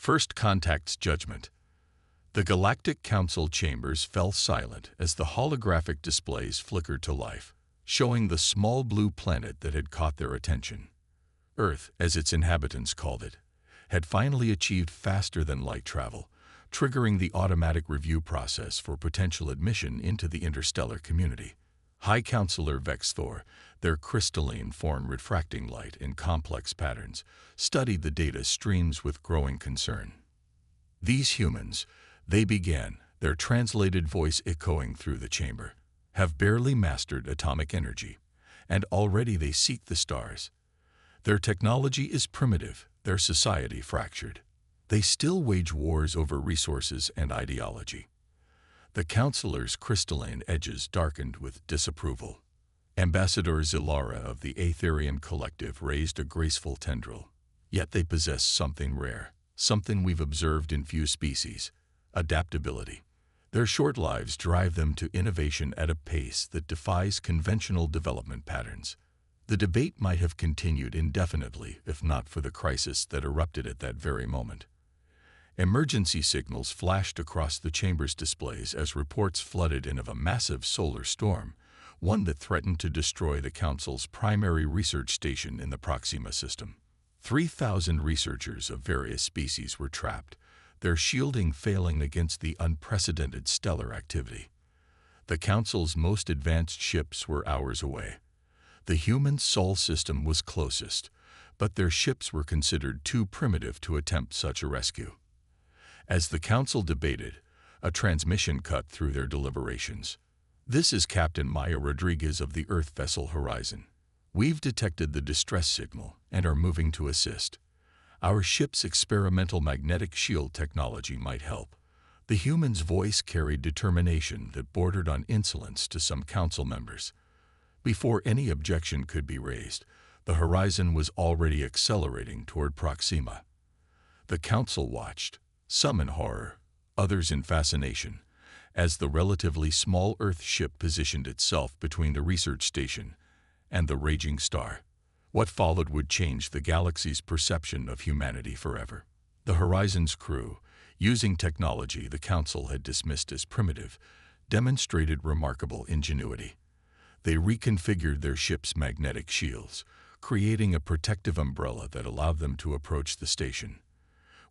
First Contact's Judgment. The Galactic Council chambers fell silent as the holographic displays flickered to life, showing the small blue planet that had caught their attention. Earth, as its inhabitants called it, had finally achieved faster-than-light travel, triggering the automatic review process for potential admission into the interstellar community. High Counselor Vexthor, their crystalline form refracting light in complex patterns, studied the data streams with growing concern. These humans, they began, their translated voice echoing through the chamber, have barely mastered atomic energy, and already they seek the stars. Their technology is primitive, their society fractured. They still wage wars over resources and ideology. The counselor's crystalline edges darkened with disapproval. Ambassador Zilara of the Aetherian Collective raised a graceful tendril. Yet they possess something rare, something we've observed in few species: adaptability. Their short lives drive them to innovation at a pace that defies conventional development patterns. The debate might have continued indefinitely if not for the crisis that erupted at that very moment. Emergency signals flashed across the chamber's displays as reports flooded in of a massive solar storm, one that threatened to destroy the Council's primary research station in the Proxima system. 3,000 researchers of various species were trapped, their shielding failing against the unprecedented stellar activity. The Council's most advanced ships were hours away. The human Sol system was closest, but their ships were considered too primitive to attempt such a rescue. As the Council debated, a transmission cut through their deliberations. "This is Captain Maya Rodriguez of the Earth vessel Horizon. We've detected the distress signal and are moving to assist. Our ship's experimental magnetic shield technology might help." The human's voice carried determination that bordered on insolence to some Council members. Before any objection could be raised, the Horizon was already accelerating toward Proxima. The Council watched, some in horror, others in fascination, as the relatively small Earth ship positioned itself between the research station and the raging star. What followed would change the galaxy's perception of humanity forever. The Horizon's crew, using technology the Council had dismissed as primitive, demonstrated remarkable ingenuity. They reconfigured their ship's magnetic shields, creating a protective umbrella that allowed them to approach the station.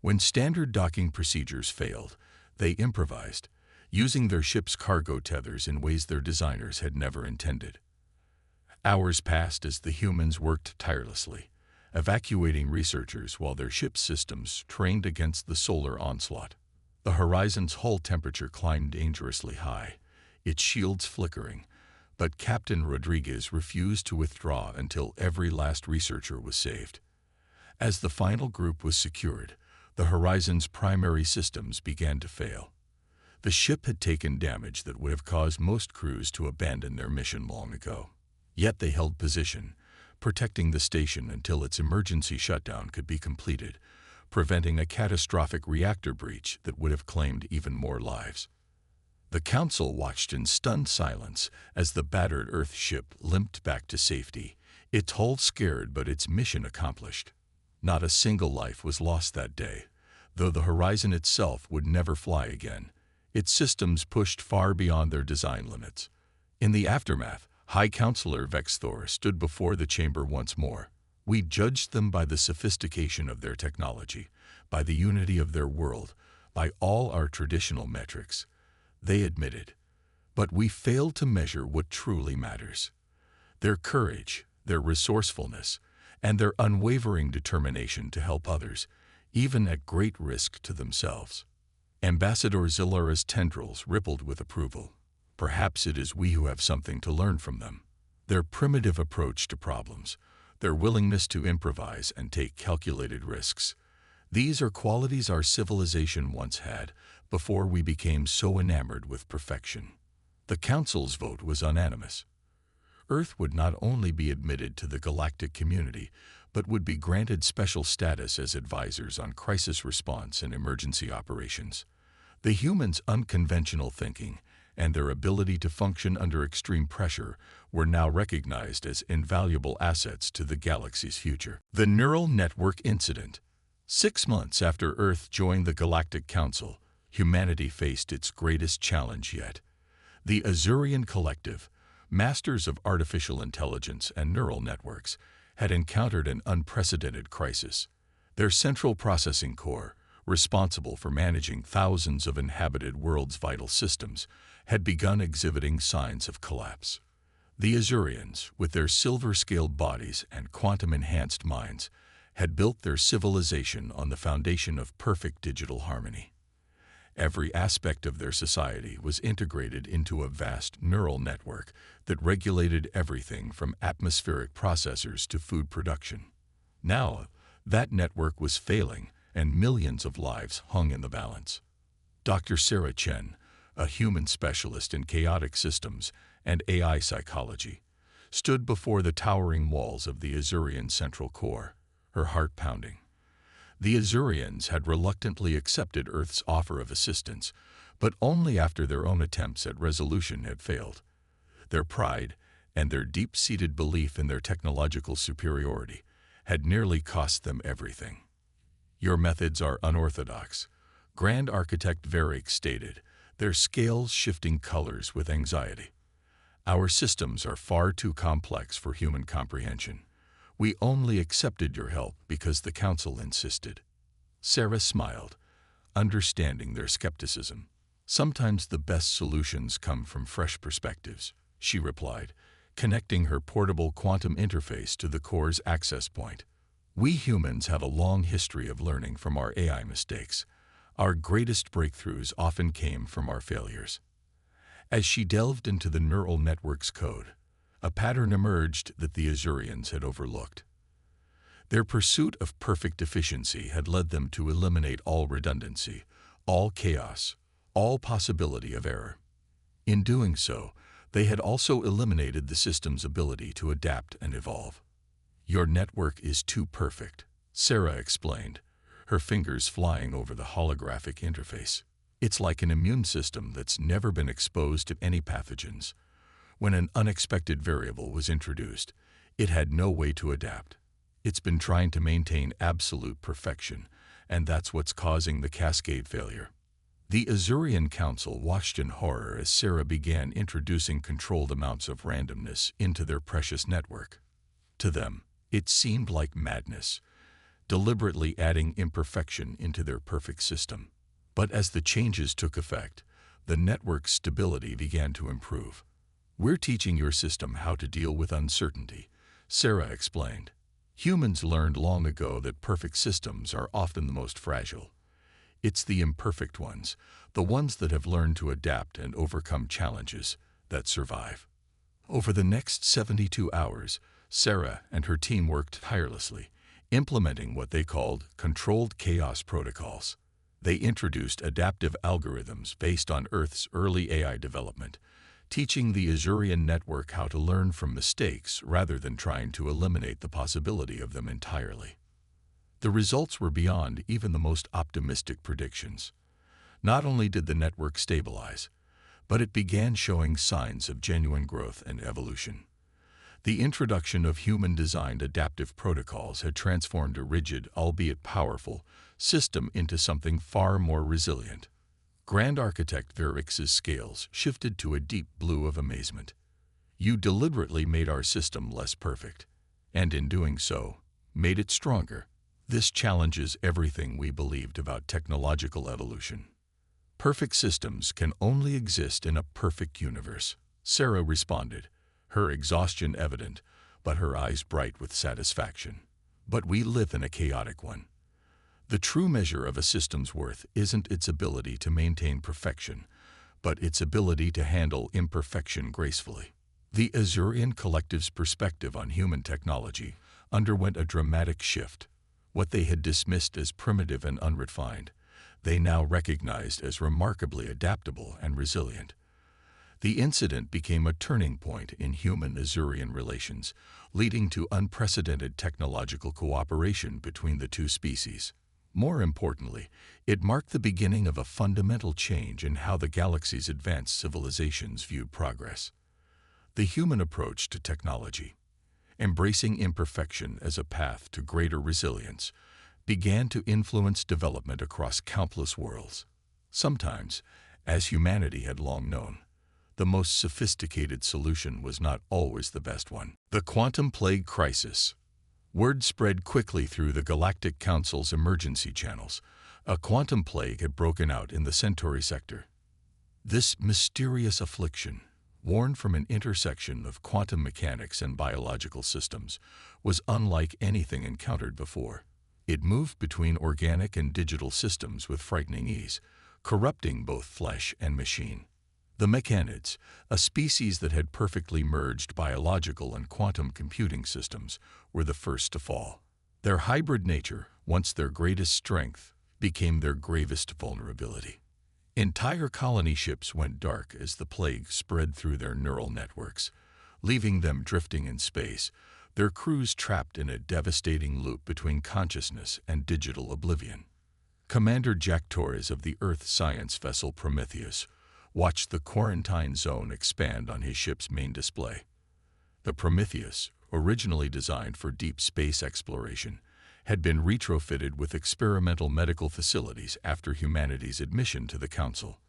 When standard docking procedures failed, they improvised, using their ship's cargo tethers in ways their designers had never intended. Hours passed as the humans worked tirelessly, evacuating researchers while their ship's systems trained against the solar onslaught. The Horizon's hull temperature climbed dangerously high, its shields flickering, but Captain Rodriguez refused to withdraw until every last researcher was saved. As the final group was secured, the Horizon's primary systems began to fail. The ship had taken damage that would have caused most crews to abandon their mission long ago. Yet they held position, protecting the station until its emergency shutdown could be completed, preventing a catastrophic reactor breach that would have claimed even more lives. The Council watched in stunned silence as the battered Earth ship limped back to safety, its hull scared but its mission accomplished. Not a single life was lost that day, though the Horizon itself would never fly again. Its systems pushed far beyond their design limits. In the aftermath, High Counselor Vexthor stood before the chamber once more. "We judged them by the sophistication of their technology, by the unity of their world, by all our traditional metrics," they admitted. "But we failed to measure what truly matters. Their courage, their resourcefulness, and their unwavering determination to help others, even at great risk to themselves." Ambassador Zilara's tendrils rippled with approval. Perhaps it is we who have something to learn from them. Their primitive approach to problems, their willingness to improvise and take calculated risks. These are qualities our civilization once had before we became so enamored with perfection. The Council's vote was unanimous. Earth would not only be admitted to the galactic community, but would be granted special status as advisors on crisis response and emergency operations. The humans' unconventional thinking and their ability to function under extreme pressure were now recognized as invaluable assets to the galaxy's future. The Neural Network Incident. 6 months after Earth joined the Galactic Council, humanity faced its greatest challenge yet. The Azurian Collective, masters of artificial intelligence and neural networks, had encountered an unprecedented crisis. Their central processing core, responsible for managing thousands of inhabited worlds' vital systems, had begun exhibiting signs of collapse. The Azurians, with their silver-scaled bodies and quantum-enhanced minds, had built their civilization on the foundation of perfect digital harmony. Every aspect of their society was integrated into a vast neural network that regulated everything from atmospheric processors to food production. Now, that network was failing, and millions of lives hung in the balance. Dr. Sarah Chen, a human specialist in chaotic systems and AI psychology, stood before the towering walls of the Azurian central core, her heart pounding. The Azurians had reluctantly accepted Earth's offer of assistance, but only after their own attempts at resolution had failed. Their pride and their deep-seated belief in their technological superiority had nearly cost them everything. "Your methods are unorthodox," Grand Architect Varric stated, their scales shifting colors with anxiety. "Our systems are far too complex for human comprehension. We only accepted your help because the Council insisted." Sarah smiled, understanding their skepticism. "Sometimes the best solutions come from fresh perspectives," she replied, connecting her portable quantum interface to the core's access point. "We humans have a long history of learning from our AI mistakes. Our greatest breakthroughs often came from our failures." As she delved into the neural network's code, a pattern emerged that the Azurians had overlooked. Their pursuit of perfect efficiency had led them to eliminate all redundancy, all chaos, all possibility of error. In doing so, they had also eliminated the system's ability to adapt and evolve. "Your network is too perfect," Sarah explained, her fingers flying over the holographic interface. "It's like an immune system that's never been exposed to any pathogens. When an unexpected variable was introduced, it had no way to adapt. It's been trying to maintain absolute perfection, and that's what's causing the cascade failure." The Azurian Council watched in horror as Sarah began introducing controlled amounts of randomness into their precious network. To them, it seemed like madness, deliberately adding imperfection into their perfect system. But as the changes took effect, the network's stability began to improve. "We're teaching your system how to deal with uncertainty," Sarah explained. "Humans learned long ago that perfect systems are often the most fragile. It's the imperfect ones, the ones that have learned to adapt and overcome challenges, that survive." Over the next 72 hours, Sarah and her team worked tirelessly, implementing what they called controlled chaos protocols. They introduced adaptive algorithms based on Earth's early AI development, teaching the Azurian network how to learn from mistakes rather than trying to eliminate the possibility of them entirely. The results were beyond even the most optimistic predictions. Not only did the network stabilize, but it began showing signs of genuine growth and evolution. The introduction of human-designed adaptive protocols had transformed a rigid, albeit powerful, system into something far more resilient. Grand Architect Varric's scales shifted to a deep blue of amazement. "You deliberately made our system less perfect, and in doing so, made it stronger. This challenges everything we believed about technological evolution. Perfect systems can only exist in a perfect universe," Sarah responded, her exhaustion evident, but her eyes bright with satisfaction. "But we live in a chaotic one. The true measure of a system's worth isn't its ability to maintain perfection, but its ability to handle imperfection gracefully." The Azurian Collective's perspective on human technology underwent a dramatic shift. What they had dismissed as primitive and unrefined, they now recognized as remarkably adaptable and resilient. The incident became a turning point in human-Azurian relations, leading to unprecedented technological cooperation between the two species. More importantly, it marked the beginning of a fundamental change in how the galaxy's advanced civilizations viewed progress. The human approach to technology, embracing imperfection as a path to greater resilience, began to influence development across countless worlds. Sometimes, as humanity had long known, the most sophisticated solution was not always the best one. The quantum plague crisis. Word spread quickly through the Galactic Council's emergency channels. A quantum plague had broken out in the Centauri sector. This mysterious affliction, born from an intersection of quantum mechanics and biological systems, was unlike anything encountered before. It moved between organic and digital systems with frightening ease, corrupting both flesh and machine. The mechanids, a species that had perfectly merged biological and quantum computing systems, were the first to fall. Their hybrid nature, once their greatest strength, became their gravest vulnerability. Entire colony ships went dark as the plague spread through their neural networks, leaving them drifting in space, their crews trapped in a devastating loop between consciousness and digital oblivion. Commander Jack Torres of the Earth science vessel Prometheus watched the quarantine zone expand on his ship's main display. The Prometheus, originally designed for deep space exploration, had been retrofitted with experimental medical facilities after humanity's admission to the Council.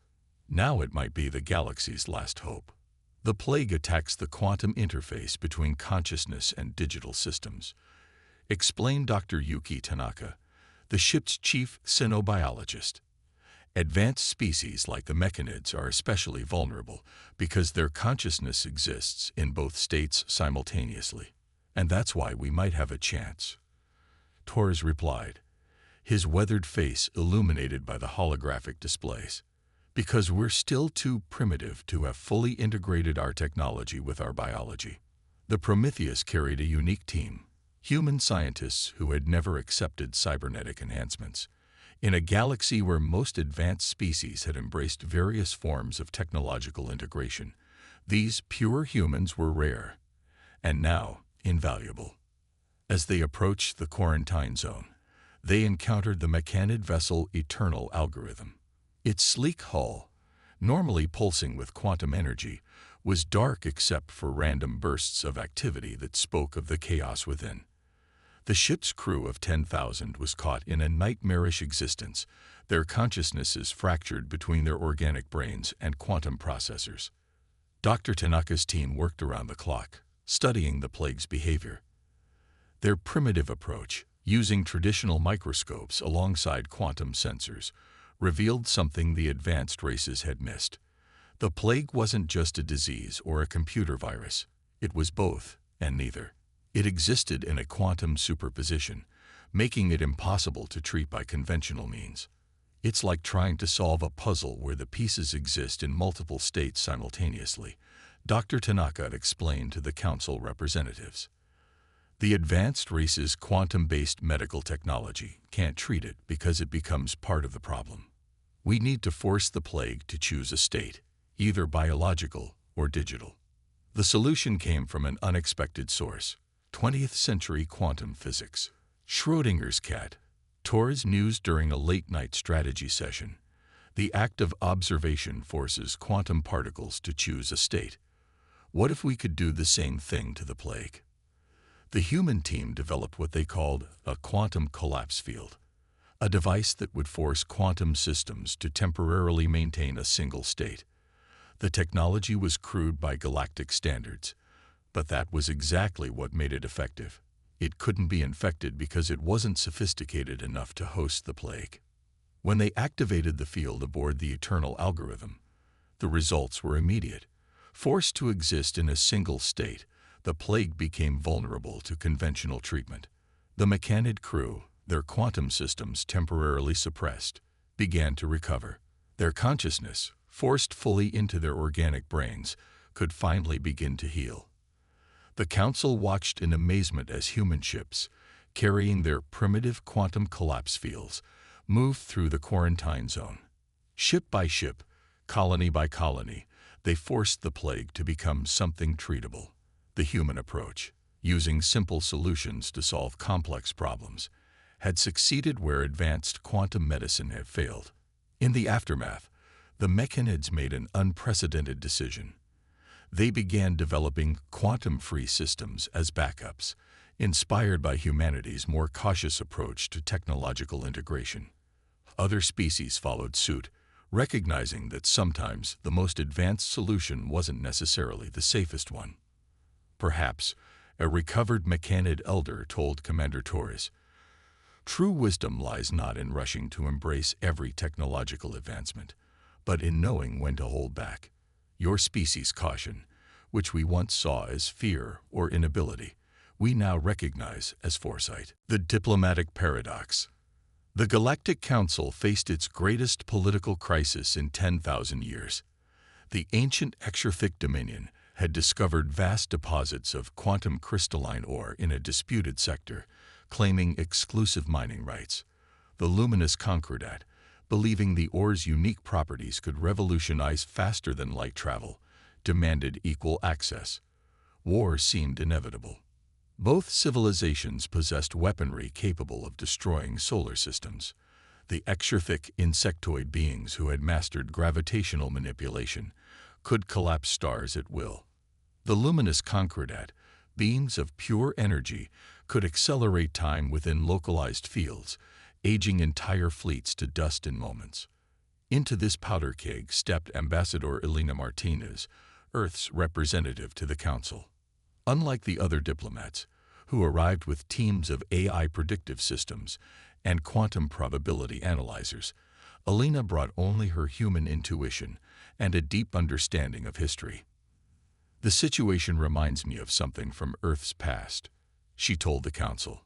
Now it might be the galaxy's last hope. The plague attacks the quantum interface between consciousness and digital systems, explained Dr. Yuki Tanaka, the ship's chief xenobiologist. Advanced species like the mechanids are especially vulnerable because their consciousness exists in both states simultaneously, and that's why we might have a chance. Torres replied, his weathered face illuminated by the holographic displays. Because we're still too primitive to have fully integrated our technology with our biology. The Prometheus carried a unique team, human scientists who had never accepted cybernetic enhancements. In a galaxy where most advanced species had embraced various forms of technological integration, these pure humans were rare, and now invaluable. As they approached the quarantine zone, they encountered the mechanid vessel Eternal algorithm. Its sleek hull, normally pulsing with quantum energy, was dark except for random bursts of activity that spoke of the chaos within. The ship's crew of 10,000 was caught in a nightmarish existence, their consciousnesses fractured between their organic brains and quantum processors. Dr. Tanaka's team worked around the clock, studying the plague's behavior. Their primitive approach, using traditional microscopes alongside quantum sensors, revealed something the advanced races had missed. The plague wasn't just a disease or a computer virus. It was both, and neither. It existed in a quantum superposition, making it impossible to treat by conventional means. It's like trying to solve a puzzle where the pieces exist in multiple states simultaneously, Dr. Tanaka explained to the Council representatives. The advanced race's quantum-based medical technology can't treat it because it becomes part of the problem. We need to force the plague to choose a state, either biological or digital. The solution came from an unexpected source, 20th century quantum physics. Schrödinger's cat. Torres mused during a late-night strategy session. The act of observation forces quantum particles to choose a state. What if we could do the same thing to the plague? The human team developed what they called a quantum collapse field, a device that would force quantum systems to temporarily maintain a single state. The technology was crude by galactic standards, but that was exactly what made it effective. It couldn't be infected because it wasn't sophisticated enough to host the plague. When they activated the field aboard the Eternal algorithm, the results were immediate. Forced to exist in a single state, the plague became vulnerable to conventional treatment. The mechanid crew, their quantum systems temporarily suppressed, began to recover. Their consciousness, forced fully into their organic brains, could finally begin to heal. The Council watched in amazement as human ships, carrying their primitive quantum collapse fields, moved through the quarantine zone. Ship by ship, colony by colony, they forced the plague to become something treatable. The human approach, using simple solutions to solve complex problems, had succeeded where advanced quantum medicine had failed. In the aftermath, the mechanids made an unprecedented decision. They began developing quantum-free systems as backups, inspired by humanity's more cautious approach to technological integration. Other species followed suit, recognizing that sometimes the most advanced solution wasn't necessarily the safest one. Perhaps a recovered Mechanid elder told Commander Torres, "True wisdom lies not in rushing to embrace every technological advancement, but in knowing when to hold back. Your species' caution, which we once saw as fear or inability, we now recognize as foresight." The diplomatic paradox. The Galactic Council faced its greatest political crisis in 10,000 years. The ancient Extrafic Dominion had discovered vast deposits of quantum crystalline ore in a disputed sector, claiming exclusive mining rights. The luminous Concordat, believing the ore's unique properties could revolutionize faster than light travel, demanded equal access. War seemed inevitable. Both civilizations possessed weaponry capable of destroying solar systems. The extrafic insectoid beings who had mastered gravitational manipulation could collapse stars at will. The luminous Concordat, beings of pure energy, could accelerate time within localized fields, aging entire fleets to dust in moments. Into this powder keg stepped Ambassador Elena Martinez, Earth's representative to the Council. Unlike the other diplomats, who arrived with teams of AI predictive systems and quantum probability analyzers, Elena brought only her human intuition and a deep understanding of history. "The situation reminds me of something from Earth's past," she told the Council.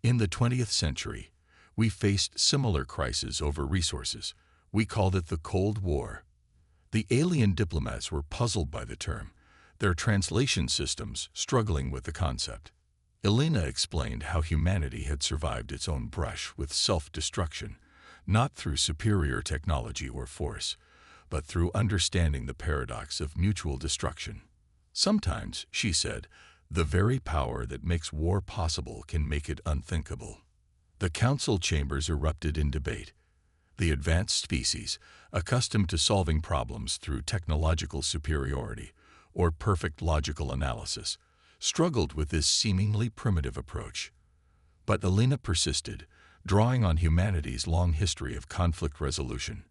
"In the 20th century, we faced similar crises over resources. We called it the Cold War." The alien diplomats were puzzled by the term, their translation systems struggling with the concept. Elena explained how humanity had survived its own brush with self-destruction, not through superior technology or force, but through understanding the paradox of mutual destruction. "Sometimes," she said, "the very power that makes war possible can make it unthinkable." The council chambers erupted in debate. The advanced species, accustomed to solving problems through technological superiority or perfect logical analysis, struggled with this seemingly primitive approach. But Elena persisted, drawing on humanity's long history of conflict resolution.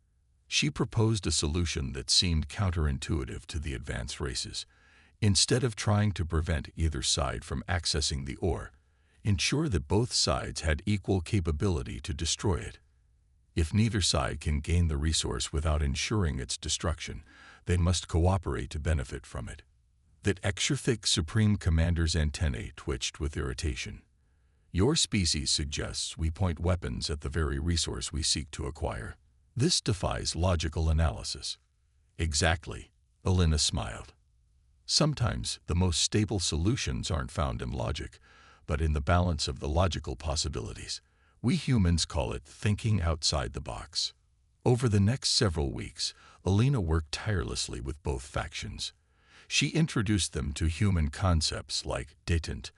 She proposed a solution that seemed counterintuitive to the advanced races. Instead of trying to prevent either side from accessing the ore, ensure that both sides had equal capability to destroy it. If neither side can gain the resource without ensuring its destruction, they must cooperate to benefit from it. That extrafic Supreme Commander's antennae twitched with irritation. "Your species suggests we point weapons at the very resource we seek to acquire. This defies logical analysis." "Exactly," Elena smiled. "Sometimes the most stable solutions aren't found in logic, but in the balance of the logical possibilities. We humans call it thinking outside the box." Over the next several weeks, Elena worked tirelessly with both factions. She introduced them to human concepts like détente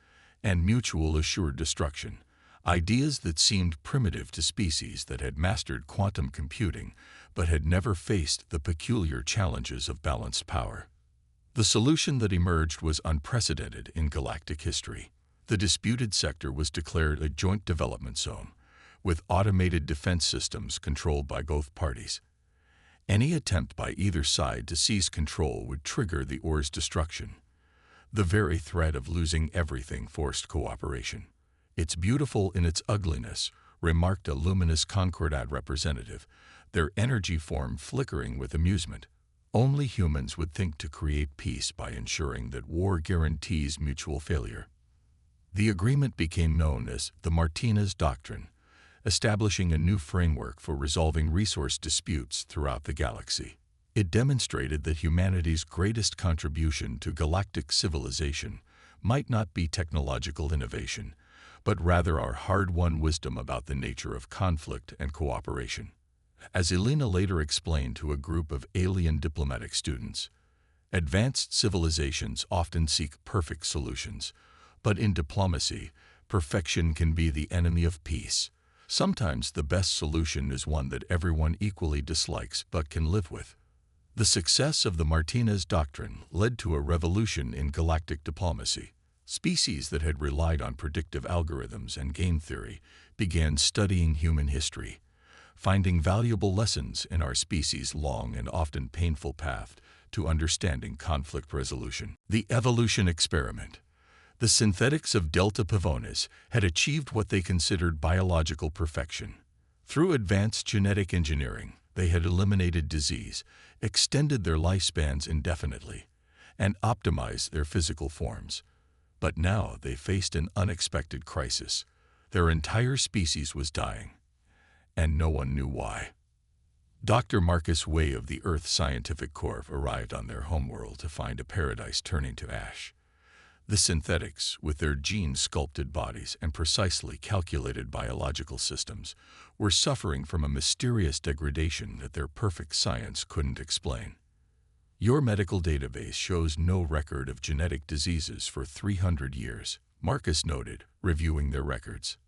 and mutual assured destruction, ideas that seemed primitive to species that had mastered quantum computing but had never faced the peculiar challenges of balanced power. The solution that emerged was unprecedented in galactic history. The disputed sector was declared a joint development zone, with automated defense systems controlled by both parties. Any attempt by either side to seize control would trigger the ore's destruction. The very threat of losing everything forced cooperation. "It's beautiful in its ugliness," remarked a luminous Concordat representative, their energy form flickering with amusement. "Only humans would think to create peace by ensuring that war guarantees mutual failure." The agreement became known as the Martinez Doctrine, establishing a new framework for resolving resource disputes throughout the galaxy. It demonstrated that humanity's greatest contribution to galactic civilization might not be technological innovation, but rather our hard-won wisdom about the nature of conflict and cooperation. As Elena later explained to a group of alien diplomatic students, advanced civilizations often seek perfect solutions, but in diplomacy, perfection can be the enemy of peace. Sometimes the best solution is one that everyone equally dislikes but can live with. The success of the Martinez Doctrine led to a revolution in galactic diplomacy. Species that had relied on predictive algorithms and game theory began studying human history, finding valuable lessons in our species' long and often painful path to understanding conflict resolution. The evolution experiment. The synthetics of Delta Pavonis had achieved what they considered biological perfection. Through advanced genetic engineering, they had eliminated disease, extended their lifespans indefinitely, and optimized their physical forms. But now they faced an unexpected crisis. Their entire species was dying, and no one knew why. Dr. Marcus Way of the Earth Scientific Corps arrived on their homeworld to find a paradise turning to ash. The synthetics, with their gene-sculpted bodies and precisely calculated biological systems, were suffering from a mysterious degradation that their perfect science couldn't explain. Your medical database shows no record of genetic diseases for 300 years, Marcus noted, reviewing their records.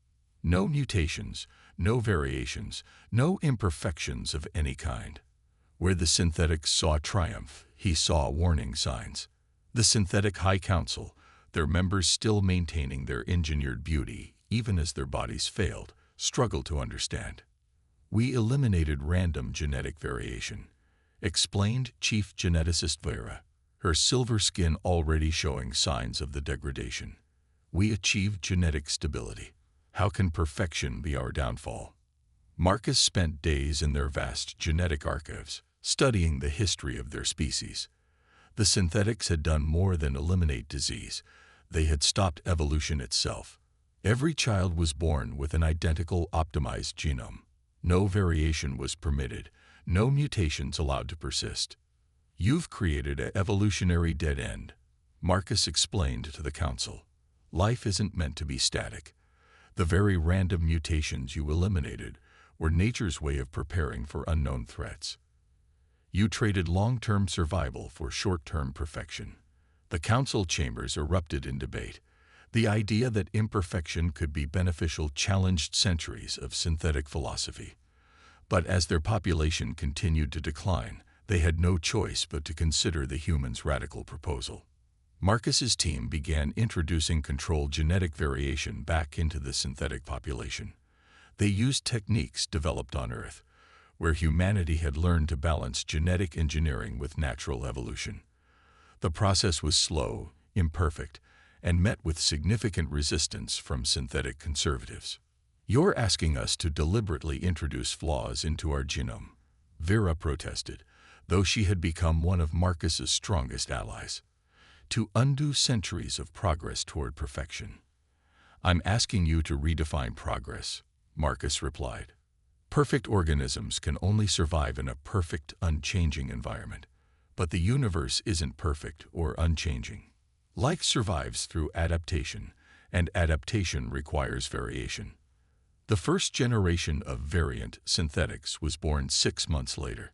No mutations, no variations, no imperfections of any kind. Where the synthetics saw triumph, he saw warning signs. The Synthetic High Council, their members still maintaining their engineered beauty, even as their bodies failed, struggled to understand. We eliminated random genetic variation, explained Chief Geneticist Vera, her silver skin already showing signs of the degradation. We achieved genetic stability. How can perfection be our downfall? Marcus spent days in their vast genetic archives, studying the history of their species. The synthetics had done more than eliminate disease. They had stopped evolution itself. Every child was born with an identical optimized genome. No variation was permitted, no mutations allowed to persist. You've created an evolutionary dead end, Marcus explained to the council. Life isn't meant to be static. The very random mutations you eliminated were nature's way of preparing for unknown threats. You traded long-term survival for short-term perfection. The council chambers erupted in debate. The idea that imperfection could be beneficial challenged centuries of synthetic philosophy. But as their population continued to decline, they had no choice but to consider the humans' radical proposal. Marcus's team began introducing controlled genetic variation back into the synthetic population. They used techniques developed on Earth, where humanity had learned to balance genetic engineering with natural evolution. The process was slow, imperfect, and met with significant resistance from synthetic conservatives. You're asking us to deliberately introduce flaws into our genome, Vera protested, though she had become one of Marcus's strongest allies. To undo centuries of progress toward perfection. I'm asking you to redefine progress, Marcus replied. Perfect organisms can only survive in a perfect, unchanging environment. But the universe isn't perfect or unchanging. Life survives through adaptation, and adaptation requires variation. The first generation of variant synthetics was born 6 months later.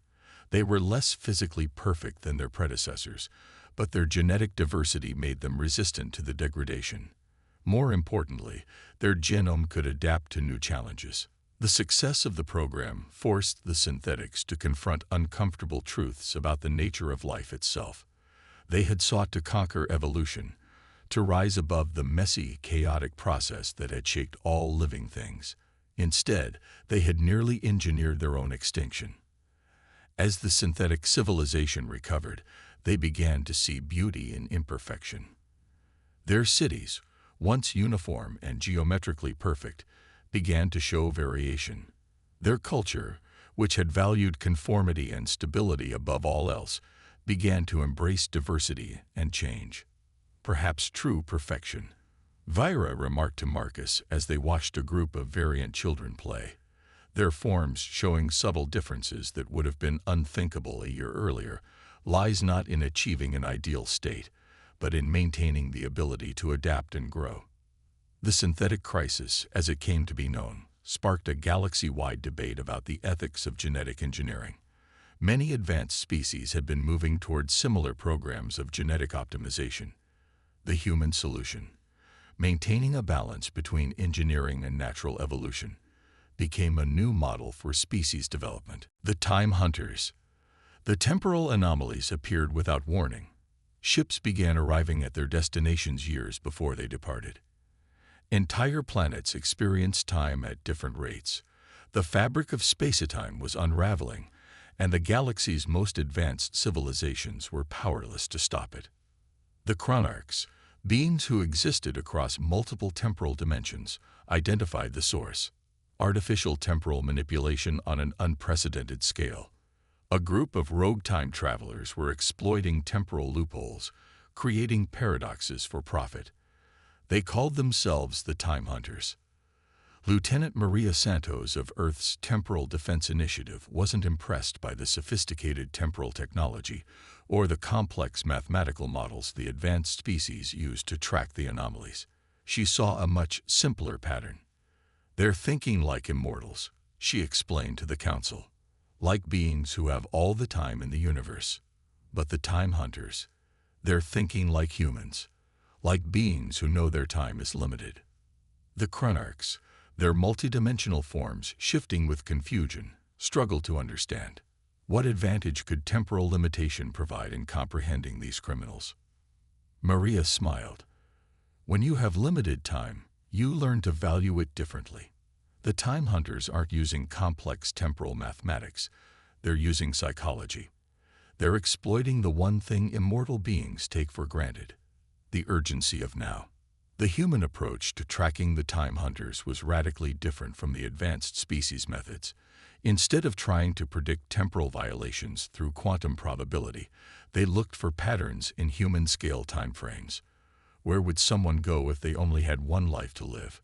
They were less physically perfect than their predecessors, but their genetic diversity made them resistant to the degradation. More importantly, their genome could adapt to new challenges. The success of the program forced the synthetics to confront uncomfortable truths about the nature of life itself. They had sought to conquer evolution, to rise above the messy, chaotic process that had shaped all living things. Instead, they had nearly engineered their own extinction. As the synthetic civilization recovered, they began to see beauty in imperfection. Their cities, once uniform and geometrically perfect, began to show variation. Their culture, which had valued conformity and stability above all else, began to embrace diversity and change. Perhaps true perfection. Vira remarked to Marcus as they watched a group of variant children play, their forms showing subtle differences that would have been unthinkable a year earlier. Lies not in achieving an ideal state, but in maintaining the ability to adapt and grow. The synthetic crisis, as it came to be known, sparked a galaxy-wide debate about the ethics of genetic engineering. Many advanced species had been moving toward similar programs of genetic optimization. The human solution, maintaining a balance between engineering and natural evolution, became a new model for species development. The time hunters. The temporal anomalies appeared without warning. Ships began arriving at their destinations years before they departed. Entire planets experienced time at different rates. The fabric of space-time was unraveling, and the galaxy's most advanced civilizations were powerless to stop it. The chronarchs, beings who existed across multiple temporal dimensions, identified the source: artificial temporal manipulation on an unprecedented scale. A group of rogue time travelers were exploiting temporal loopholes, creating paradoxes for profit. They called themselves the Time Hunters. Lieutenant Maria Santos of Earth's Temporal Defense Initiative wasn't impressed by the sophisticated temporal technology or the complex mathematical models the advanced species used to track the anomalies. She saw a much simpler pattern. "They're thinking like immortals," she explained to the Council, "like beings who have all the time in the universe. But the Time Hunters, they're thinking like humans, like beings who know their time is limited." The chronarchs, their multidimensional forms shifting with confusion, struggled to understand. What advantage could temporal limitation provide in comprehending these criminals? Maria smiled. "When you have limited time, you learn to value it differently. The Time Hunters aren't using complex temporal mathematics. They're using psychology. They're exploiting the one thing immortal beings take for granted: the urgency of now." The human approach to tracking the Time Hunters was radically different from the advanced species methods. Instead of trying to predict temporal violations through quantum probability, they looked for patterns in human-scale timeframes. Where would someone go if they only had one life to live?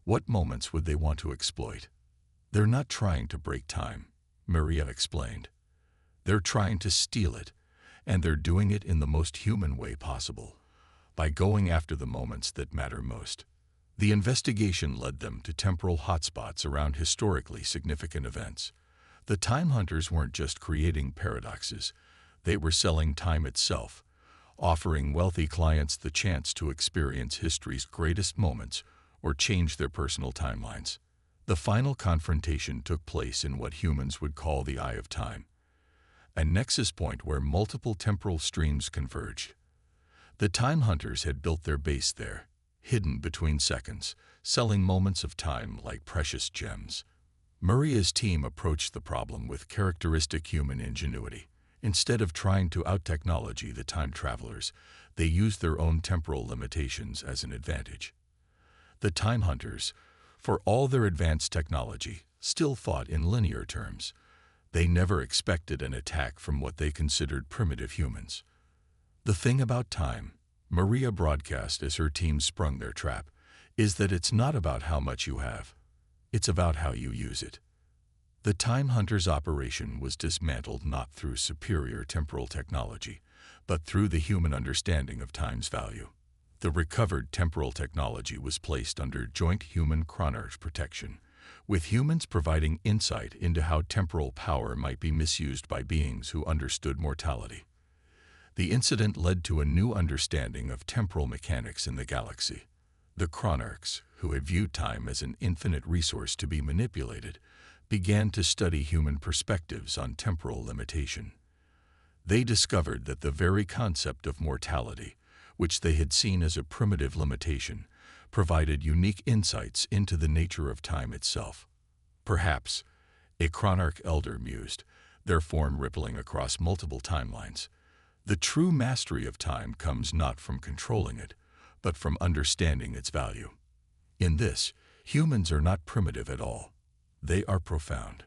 What moments would they want to exploit? "They're not trying to break time," Maria explained. "They're trying to steal it, and they're doing it in the most human way possible, by going after the moments that matter most." The investigation led them to temporal hotspots around historically significant events. The Time Hunters weren't just creating paradoxes, they were selling time itself, offering wealthy clients the chance to experience history's greatest moments or change their personal timelines. The final confrontation took place in what humans would call the Eye of Time, a nexus point where multiple temporal streams converged. The Time Hunters had built their base there, hidden between seconds, selling moments of time like precious gems. Maria's team approached the problem with characteristic human ingenuity. Instead of trying to out-technology the time travelers, they used their own temporal limitations as an advantage. The Time Hunters, for all their advanced technology, still fought in linear terms. They never expected an attack from what they considered primitive humans. "The thing about time," Maria broadcast as her team sprung their trap, "is that it's not about how much you have. It's about how you use it." The Time Hunters' operation was dismantled not through superior temporal technology, but through the human understanding of time's value. The recovered temporal technology was placed under joint human-chronarch protection, with humans providing insight into how temporal power might be misused by beings who understood mortality. The incident led to a new understanding of temporal mechanics in the galaxy. The chronarchs, who had viewed time as an infinite resource to be manipulated, began to study human perspectives on temporal limitation. They discovered that the very concept of mortality, which they had seen as a primitive limitation, provided unique insights into the nature of time itself. "Perhaps," a chronarch elder mused, their form rippling across multiple timelines, "the true mastery of time comes not from controlling it, but from understanding its value. In this, humans are not primitive at all. They are profound."